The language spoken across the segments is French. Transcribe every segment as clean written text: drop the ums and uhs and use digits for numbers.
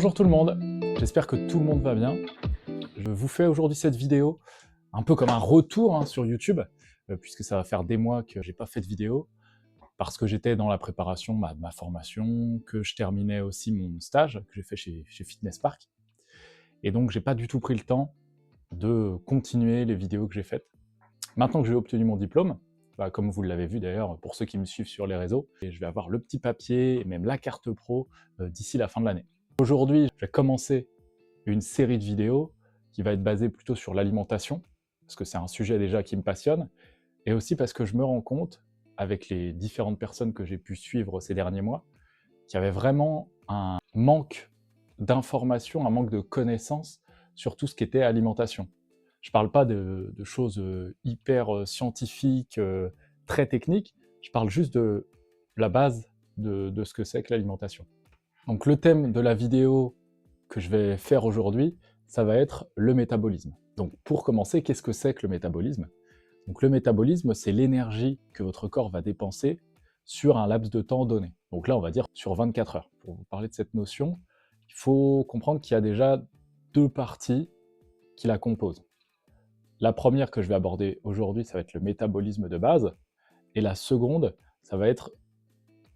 Bonjour tout le monde, j'espère que tout le monde va bien. Je vous fais aujourd'hui cette vidéo un peu comme un retour sur YouTube, puisque ça va faire des mois que j'ai pas fait de vidéo, parce que j'étais dans la préparation de ma formation, que je terminais aussi mon stage que j'ai fait chez Fitness Park, et donc j'ai pas du tout pris le temps de continuer les vidéos que j'ai faites. Maintenant que j'ai obtenu mon diplôme, comme vous l'avez vu d'ailleurs pour ceux qui me suivent sur les réseaux, et je vais avoir le petit papier et même la carte pro d'ici la fin de l'année. Aujourd'hui, je vais commencer une série de vidéos qui va être basée plutôt sur l'alimentation, parce que c'est un sujet déjà qui me passionne, et aussi parce que je me rends compte, avec les différentes personnes que j'ai pu suivre ces derniers mois, qu'il y avait vraiment un manque d'informations, un manque de connaissances sur tout ce qui était alimentation. Je ne parle pas de choses hyper scientifiques, très techniques, je parle juste de la base de ce que c'est que l'alimentation. Donc le thème de la vidéo que je vais faire aujourd'hui, ça va être le métabolisme. Donc pour commencer, qu'est-ce que c'est que le métabolisme? Donc le métabolisme, c'est l'énergie que votre corps va dépenser sur un laps de temps donné. Donc là, on va dire sur 24 heures. Pour vous parler de cette notion, il faut comprendre qu'il y a déjà deux parties qui la composent. La première que je vais aborder aujourd'hui, ça va être le métabolisme de base, et la seconde, ça va être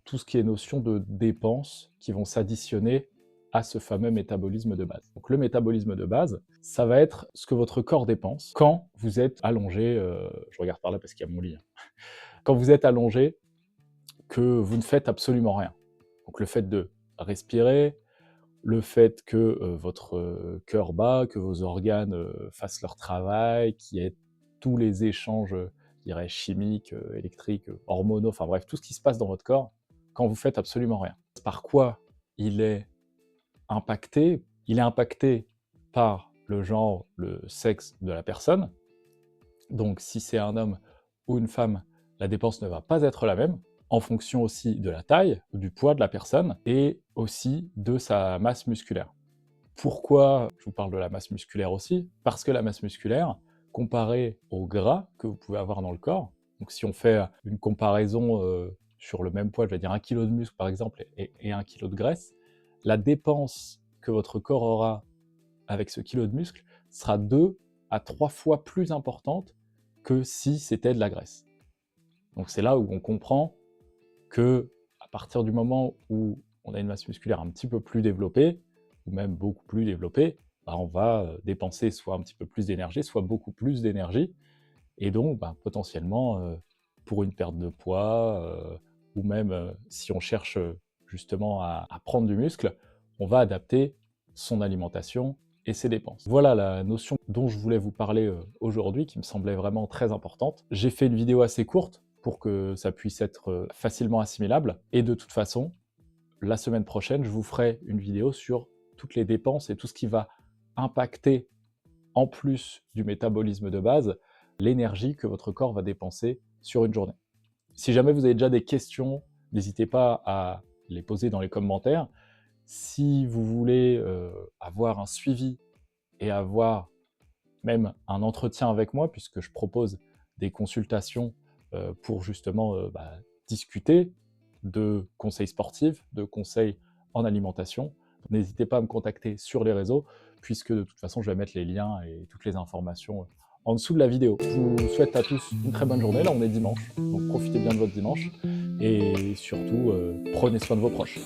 tout ce qui est notion de dépenses qui vont s'additionner à ce fameux métabolisme de base. Donc le métabolisme de base, ça va être ce que votre corps dépense quand vous êtes allongé, je regarde par là parce qu'il y a mon lit, quand vous êtes allongé, que vous ne faites absolument rien. Donc le fait de respirer, le fait que votre cœur bat, que vos organes fassent leur travail, qu'il y ait tous les échanges, je dirais, chimiques, électriques, hormonaux, enfin bref, tout ce qui se passe dans votre corps, quand vous faites absolument rien. Par quoi il est impacté? Il est impacté par le genre, le sexe de la personne. Donc si c'est un homme ou une femme, la dépense ne va pas être la même, en fonction aussi de la taille, du poids de la personne, et aussi de sa masse musculaire. Pourquoi je vous parle de la masse musculaire aussi? Parce que la masse musculaire, comparée au gras que vous pouvez avoir dans le corps, donc si on fait une comparaison sur le même poids, je vais dire 1 kg de muscle par exemple et 1 kg de graisse, la dépense que votre corps aura avec ce kilo de muscle sera 2 à 3 fois plus importante que si c'était de la graisse. Donc c'est là où on comprend que à partir du moment où on a une masse musculaire un petit peu plus développée, ou même beaucoup plus développée, on va dépenser soit un petit peu plus d'énergie, soit beaucoup plus d'énergie, et donc potentiellement pour une perte de poids, ou même si on cherche justement à prendre du muscle, on va adapter son alimentation et ses dépenses. Voilà la notion dont je voulais vous parler aujourd'hui, qui me semblait vraiment très importante. J'ai fait une vidéo assez courte pour que ça puisse être facilement assimilable, et de toute façon, la semaine prochaine, je vous ferai une vidéo sur toutes les dépenses et tout ce qui va impacter, en plus du métabolisme de base, l'énergie que votre corps va dépenser sur une journée. Si jamais vous avez déjà des questions, n'hésitez pas à les poser dans les commentaires. Si vous voulez avoir un suivi et avoir même un entretien avec moi, puisque je propose des consultations pour justement discuter de conseils sportifs, de conseils en alimentation, n'hésitez pas à me contacter sur les réseaux, puisque de toute façon je vais mettre les liens et toutes les informations en dessous de la vidéo. Je vous souhaite à tous une très bonne journée. Là on est dimanche, donc profitez bien de votre dimanche, et surtout prenez soin de vos proches.